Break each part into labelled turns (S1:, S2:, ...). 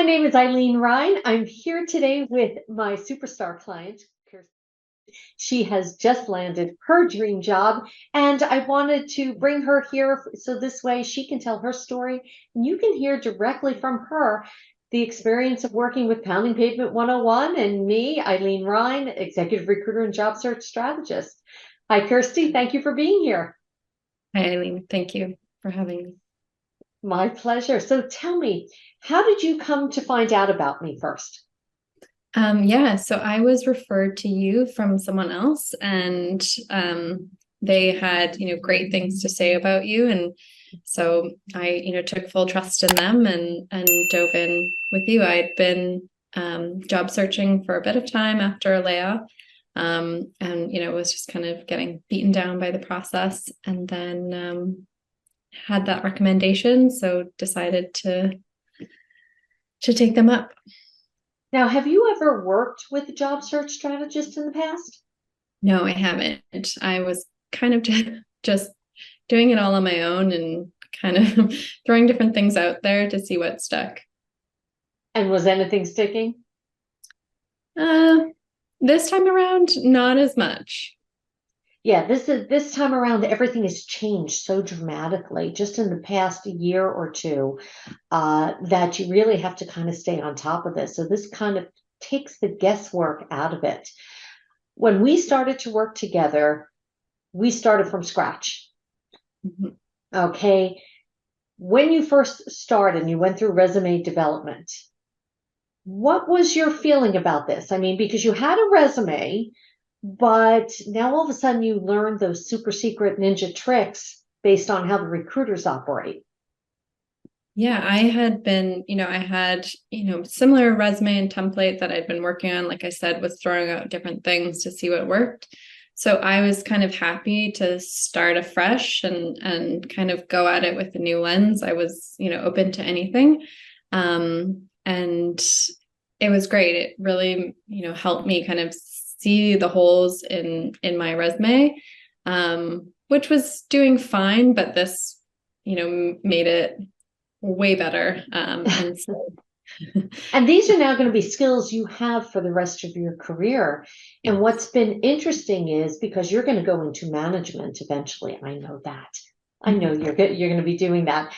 S1: name is Ilene Rein. I'm here today with my superstar client, Kirsty. She has just landed her dream job, and I wanted to bring her here so this way she can tell her story, and you can hear directly from her the experience of working with Pounding Pavement 101 and me, Ilene Rein, executive recruiter and job search strategist. Hi, Kirsty. Thank you for being here.
S2: Hi, Eileen. Thank you for having me.
S1: My pleasure. So tell me, how did you come to find out about me first?
S2: So I was referred to you from someone else, and they had, great things to say about you, and so I, took full trust in them and dove in with you. I'd been job searching for a bit of time after a layoff, and was just kind of getting beaten down by the process, and then had that recommendation, so decided to take them up.
S1: Now, have you ever worked with a job search strategist in the past?
S2: No, I haven't. I was kind of just doing it all on my own and kind of throwing different things out there to see what stuck.
S1: And was anything sticking?
S2: Uh, this time around, not as much.
S1: Yeah, this time around, everything has changed so dramatically just in the past year or two that you really have to kind of stay on top of this. So this kind of takes the guesswork out of it. When we started to work together, we started from scratch.
S2: Mhm.
S1: Okay. When you first started and you went through resume development, what was your feeling about this? I mean, because you had a resume, but now all of a sudden you learn those super secret ninja tricks based on how the recruiters operate.
S2: Yeah, I had been, I had, similar resume and template that I'd been working on, like I said, was throwing out different things to see what worked. So I was kind of happy to start afresh and kind of go at it with a new lens. I was, open to anything. And it was great. It really, helped me kind of see the holes in my resume, which was doing fine, but this, made it way better. And so,
S1: And these are now going to be skills you have for the rest of your career.
S2: yeah.
S1: And what's been interesting is because you're going to go into management eventually. I know that. I know
S2: Mhm.
S1: you're going to be doing that.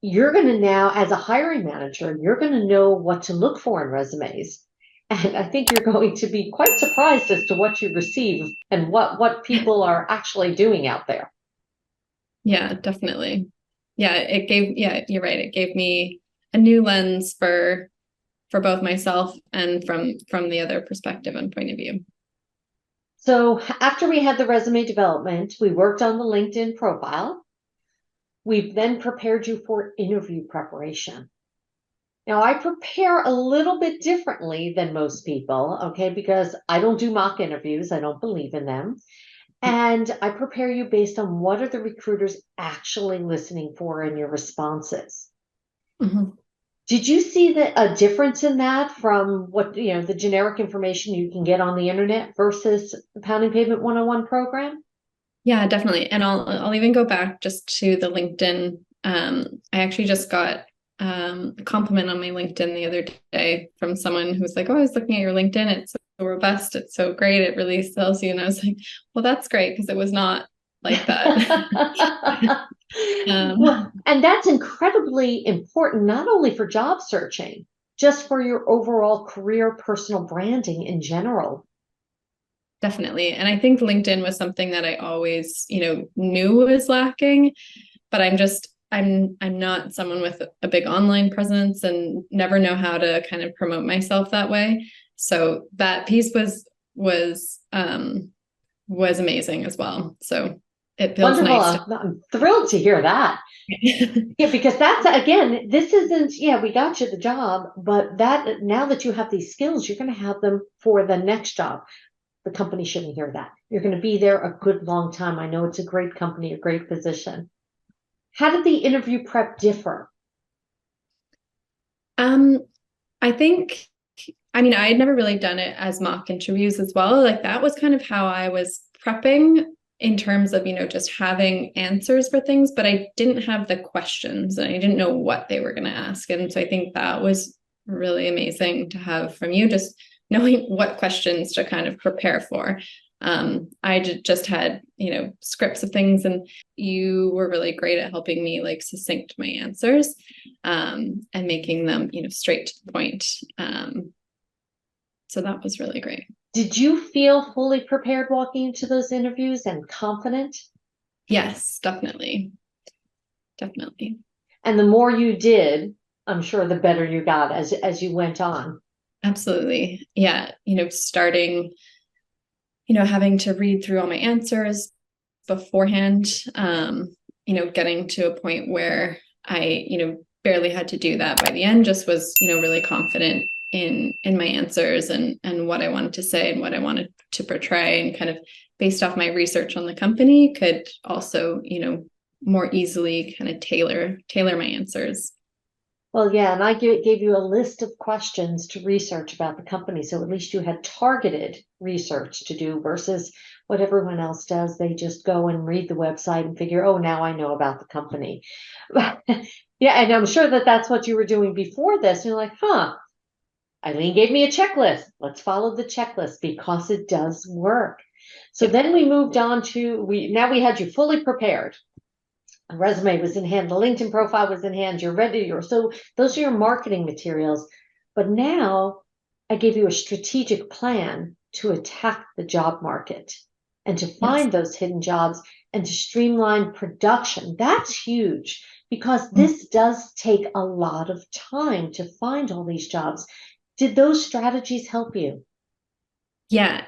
S1: You're going to now, as a hiring manager, you're going to know what to look for in resumes. And I think you're going to be quite surprised as to what you receive and what people are actually doing out there.
S2: Yeah, definitely. Yeah, you're right. It gave me a new lens for both myself and from the other perspective and point of view.
S1: So after we had the resume development, we worked on the LinkedIn profile. We've then prepared you for interview preparation. Now, I prepare a little bit differently than most people, okay, because I don't do mock interviews. I don't believe in them. And I prepare you based on what are the recruiters actually listening for in your responses.
S2: Mhm.
S1: Did you see a difference in that from what, the generic information you can get on the internet versus the Pounding Pavement 101 program?
S2: Yeah, definitely. And I'll even go back just to the LinkedIn. I actually just got a compliment on my LinkedIn the other day from someone who was like, "Oh, I was looking at your LinkedIn. It's so robust. It's so great. It really sells you." And I was like, "Well, that's great because it was not like that."
S1: Well,
S2: um,
S1: and that's incredibly important, not only for job searching, just for your overall career personal branding in general.
S2: Definitely. And I think LinkedIn was something that I always, knew was lacking, but I'm not someone with a big online presence and never know how to kind of promote myself that way. So that piece was amazing as well. So it feels
S1: Wonderful.
S2: nice
S1: I'm thrilled to hear that.
S2: to
S1: Yeah, because that's again, this isn't, yeah, we got you the job, but that now that you have these skills, you're going to have them for the next job. The company shouldn't hear that. You're going to be there a good long time. I know it's a great company, a great position. How did the interview prep differ?
S2: um I think, I mean, I had never really done it as mock interviews as well. Like that was kind of how I was prepping in terms of, just having answers for things, but I didn't have the questions and I didn't know what they were going to ask. And so I think that was really amazing to have from you, just knowing what questions to kind of prepare for. I just had, scripts of things, and you were really great at helping me like succinct my answers, and making them, straight to the point. So that was really great.
S1: Did you feel fully prepared walking into those interviews and confident?
S2: Yes, definitely. Definitely.
S1: And the more you did, I'm sure the better you got as you went on.
S2: Absolutely. Yeah. Starting, having to read through all my answers beforehand, getting to a point where I, barely had to do that by the end, just was, really confident in my answers and what I wanted to say and what I wanted to portray, and kind of based off my research on the company could also, more easily kind of tailor my answers.
S1: Well, yeah, and I gave you a list of questions to research about the company. So at least you had targeted research to do versus what everyone else does. They just go and read the website and figure, oh, now I know about the company. Yeah, and I'm sure that that's what you were doing before this. You're like, huh, Ilene gave me a checklist. Let's follow the checklist because it does work. So then we moved on to, now we had you fully prepared. A resume was in hand, the LinkedIn profile was in hand, you're ready, so those are your marketing materials. But now I gave you a strategic plan to attack the job market and to find those hidden jobs and to streamline production. That's huge because this does take a lot of time to find all these jobs. Did those strategies help you?
S2: Yeah,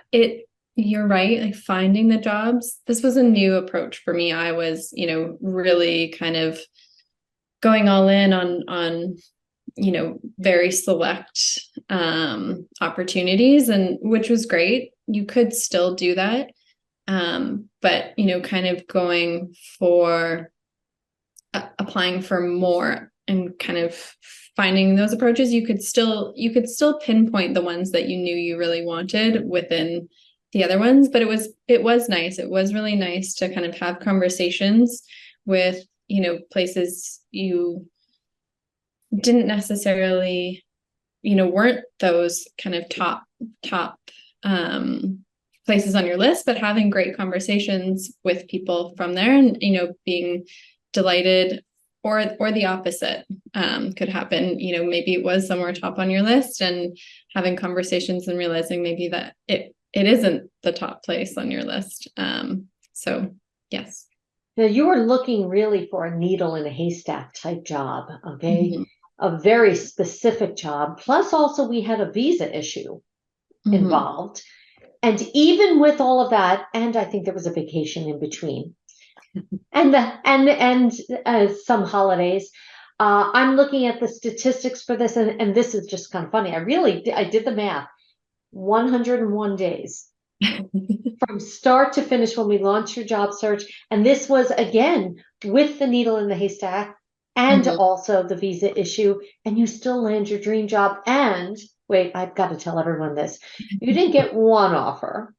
S2: you're right. Like finding the jobs, this was a new approach for me. I was, really kind of going all in on, very select opportunities, and which was great. You could still do that. But, kind of going for applying for more and kind of finding those approaches, you could still pinpoint the ones that you knew you really wanted within the other ones. But it was nice. It was really nice to kind of have conversations with, places you didn't necessarily, weren't those kind of top places on your list, but having great conversations with people from there, and, being delighted, or the opposite could happen. Maybe it was somewhere top on your list, and having conversations and realizing maybe that it isn't the top place on your list. So yes.
S1: Now you were looking really for a needle in a haystack type job, okay?
S2: Mm-hmm.
S1: A very specific job. Plus, also we had a visa issue involved. And even with all of that, and I think there was a vacation in between, and some holidays. I'm looking at the statistics for this, and this is just kind of funny. I did the math. 101 days from start to finish when we launched your job search, and this was again with the needle in the haystack and also the visa issue, and you still land your dream job. And wait, I've got to tell everyone this. You didn't get one offer.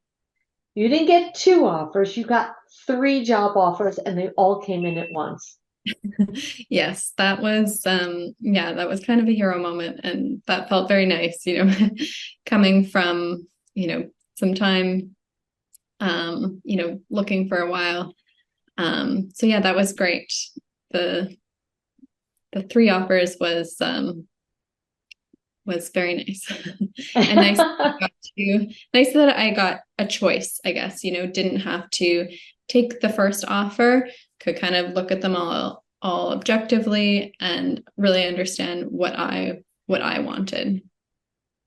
S1: You didn't get two offers. You got 3 job offers, and they all came in at once.
S2: Yes, that was that was kind of a hero moment, and that felt very nice, coming from, some time, looking for a while. So yeah, that was great. The 3 offers was very nice. And nice that I got a choice, I guess, didn't have to take the first offer, could kind of look at them all objectively and really understand what I wanted.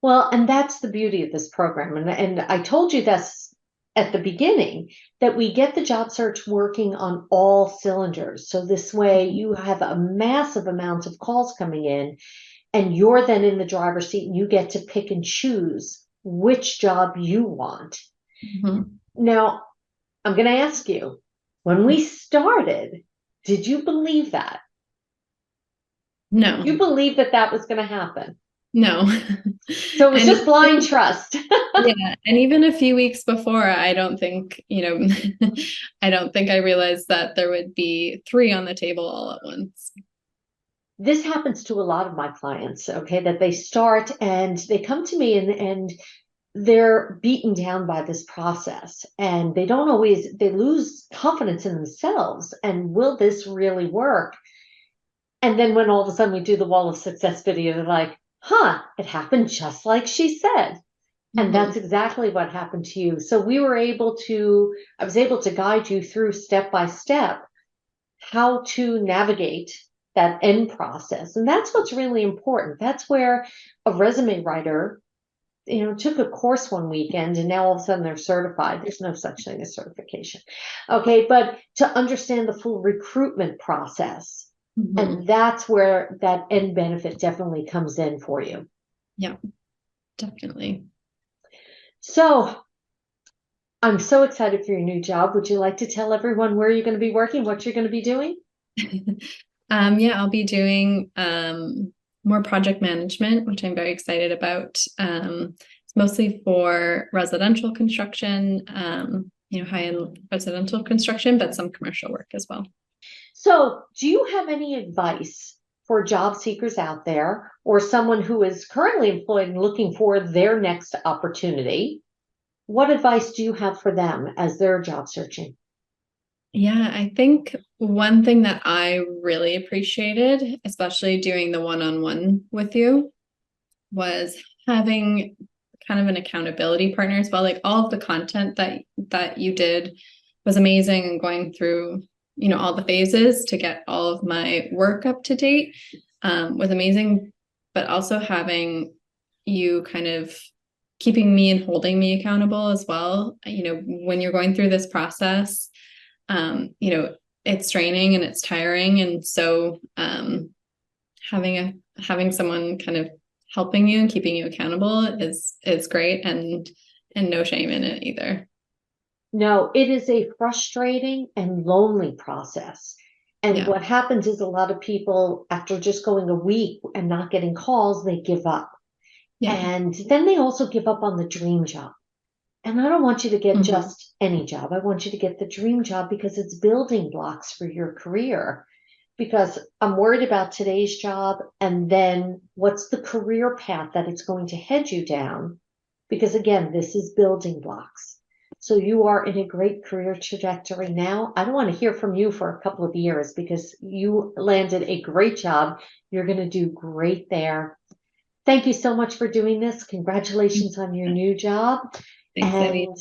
S1: Well, and that's the beauty of this program. And I told you this at the beginning, that we get the job search working on all cylinders. So this way you have a massive amount of calls coming in, and you're then in the driver's seat and you get to pick and choose which job you want. Now, I'm going to ask you, when we started, did you believe that?
S2: No.
S1: You believe that that was going to happen?
S2: No.
S1: So it was just blind trust.
S2: Yeah. And even a few weeks before, I don't think, I don't think I realized that there would be 3 on the table all at once.
S1: this happens to a lot of my clients, okay, that they start and they come to me and they're beaten down by this process and they don't always, they lose confidence in themselves. And will this really work? And then when all of a sudden we do the wall of success video, they're like, huh, it happened just like she said. And
S2: Mhm.
S1: that's exactly what happened to you. So I was able to guide you through step by step how to navigate that end process. And that's what's really important. That's where a resume writer, took a course one weekend and now all of a sudden they're certified. There's no such thing as certification. Okay. But to understand the full recruitment process.
S2: Mhm.
S1: And that's where that end benefit definitely comes in for you.
S2: Yeah, definitely.
S1: So I'm so excited for your new job. Would you like to tell everyone where you're going to be working, what you're going to be doing?
S2: Yeah, I'll be doing more project management, which I'm very excited about. It's mostly for residential construction, high-end residential construction, but some commercial work as well.
S1: So, do you have any advice for job seekers out there or someone who is currently employed and looking for their next opportunity? What advice do you have for them as they're job searching?
S2: Yeah, I think one thing that I really appreciated, especially doing the one-on-one with you, was having kind of an accountability partner as well. Like all of the content that you did was amazing, and going through, all the phases to get all of my work up to date was amazing. But also having you kind of keeping me and holding me accountable as well. When you're going through this process, it's draining and it's tiring. And so having someone kind of helping you and keeping you accountable is great, and no shame in it either.
S1: No, it is a frustrating and lonely process. And
S2: Yeah.
S1: what happens is a lot of people, after just going a week and not getting calls, they give up.
S2: Yeah.
S1: And then they also give up on the dream job. And I don't want you to get
S2: Mhm.
S1: just any job. I want you to get the dream job because it's building blocks for your career. Because I'm worried about today's job and then what's the career path that it's going to head you down. Because again, this is building blocks. So you are in a great career trajectory now. I don't want to hear from you for a couple of years because you landed a great job. You're going to do great there. Thank you so much for doing this. Congratulations on your new job.
S2: Thanks, Eileen.
S1: And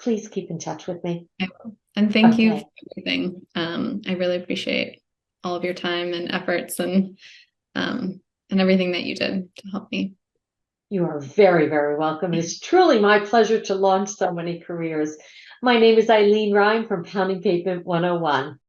S1: please keep in touch with me.
S2: I will. And thank you for
S1: Okay.
S2: everything. I really appreciate all of your time and efforts, and everything that you did to help me.
S1: You are very, very welcome. It's truly my pleasure to launch so many careers. My name is Ilene Rein from Pounding Pavement 101.